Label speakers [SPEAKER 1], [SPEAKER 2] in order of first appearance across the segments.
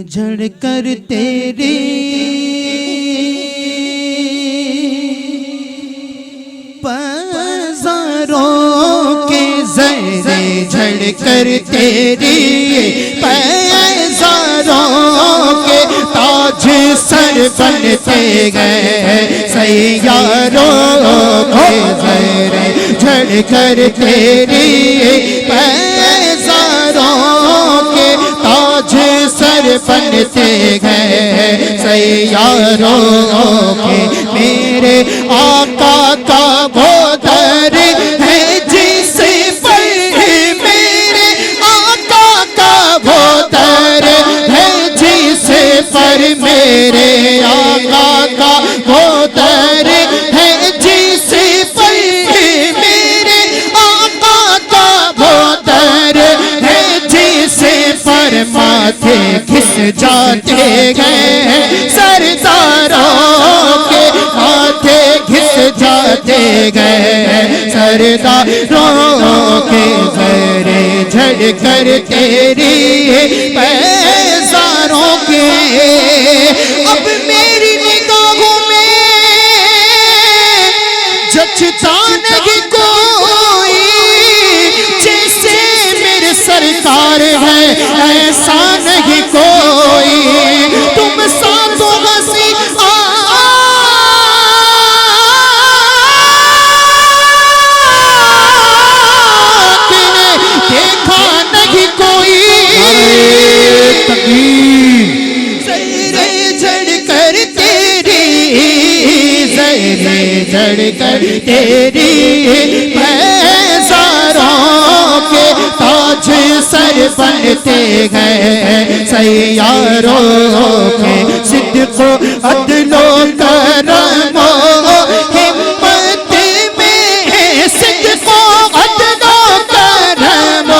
[SPEAKER 1] جھڑ کر تیری پزاروں کے زہرے جھڑ کر تیری پزاروں کے تاج سر بنتے گئے سیاروں کے زہرے جھڑ کر تیری پزاروں کے تاج سر بنتے گئے سیاروں کے میرے آقا کا وہ در ہے جس پر میرے آقا کا وہ در ہے جس پر میرے آقا کا وہ در ہے جس پر میرے آقا کا وہ در ہے جس پر ماتھے گھس جاتے گئے سرداروں کے ماتھے گھس جاتے گئے سرداروں کے زہرے جھڑ کر تیری پیزاروں کے اب میری نگاہوں میں جچتا نہیں کوئی جیسے میرے سرکار ہے ایسا نہیں کوئی تم ساتوں ہنسی دیکھا نہیں کوئی زہرے جھڑ کر تیری زہرے جھڑ کر تیری پیزاروں کے تاج سر بنتے گئے سیاروں کے صدق و عدل و کرم و ہمت میں صدق و عدل و کرم و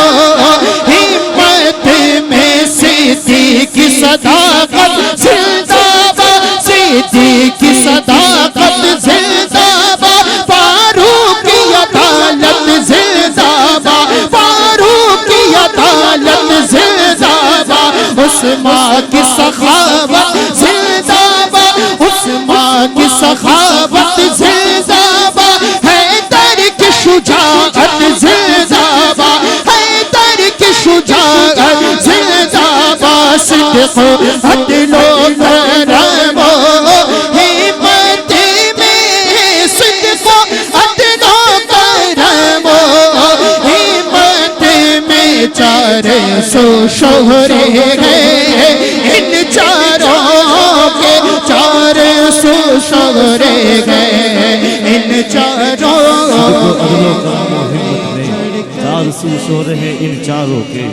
[SPEAKER 1] ہمت میں صدیق کی صداقت زندہ باد صدیق کی صداقت زندہ باد فاروق کی عدالت زندہ باد فاروق کی عدالت زندہ باد عثمان کی سخاوت زندہ باد عثمان کی سخاوت زندہ باد حیدر کی شجاعت زندہ باد حیدر کی شجاعت زندہ باد صدق و عدل و کرم و ہمت میں صدق و عدل و کرم و ہمت میں چار سو شہرے ہیں ان چاروں کے چار سو شہرے ہیں ان چاروں
[SPEAKER 2] چار سو شہرے ہیں ان چاروں کے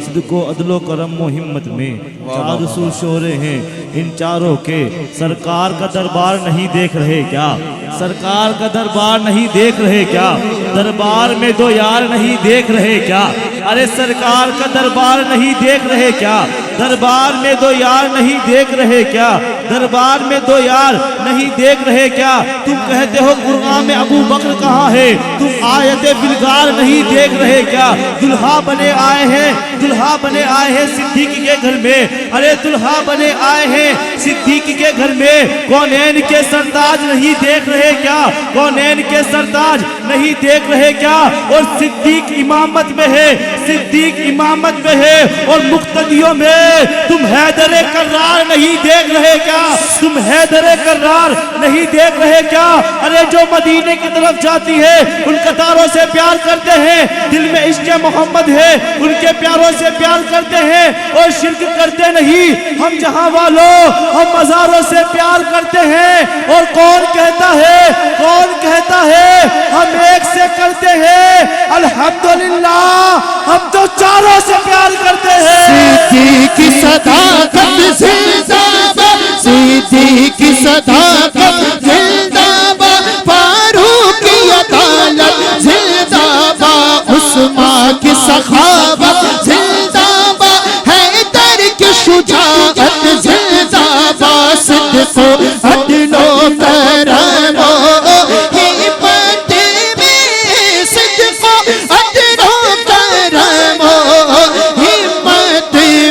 [SPEAKER 2] صدق و عدل و کرم و ہمت میں چار سو شہرے ہیں ان چاروں کے سرکار کا دربار نہیں دیکھ رہے کیا سرکار کا دربار نہیں دیکھ رہے کیا دربار میں دو یار نہیں دیکھ رہے کیا ارے سرکار کا دربار نہیں دیکھ رہے کیا دربار میں دو یار نہیں دیکھ رہے کیا دربار میں دو یار نہیں دیکھ رہے کیا تم کہتے ہو قرآن میں ابو بکر کہاں ہے تم آیت بلغار نہیں دیکھ رہے کیا دلہا بنے آئے ہیں صدیق کے گھر میں ارے دلہا بنے آئے ہیں صدیق کے گھر میں کونین کے سرتاج نہیں دیکھ رہے کیا کونین کے سرتاج نہیں دیکھ رہے کیا اور صدیق امامت میں ہے صدیق امامت میں ہے اور مقتدیوں میں تم حیدر کرار نہیں دیکھ رہے کیا تم حیدر کرار نہیں دیکھ رہے کیا ارے جو مدینے کی طرف جاتی ہے ان قطاروں سے پیار کرتے ہیں دل میں عشق محمد ہے ان کے پیاروں سے پیار کرتے ہیں اور شرک کرتے نہیں ہم جہاں والوں ہم مزاروں سے پیار کرتے ہیں اور کون کہتا ہے ہم ایک سے کرتے ہیں الحمدللہ ہم تو چاروں سے پیار کرتے ہیں
[SPEAKER 1] صدیق کی صداقت زندہ باد صدیق کی صداقت زندہ باد فاروق کی عدالت زندہ باد عثمان کی سخاوت زندہ باد حیدر کی شجاعت زندہ باد صدق و عدل و کرم و ہمت میں صدق و عدل و کرم و ہمت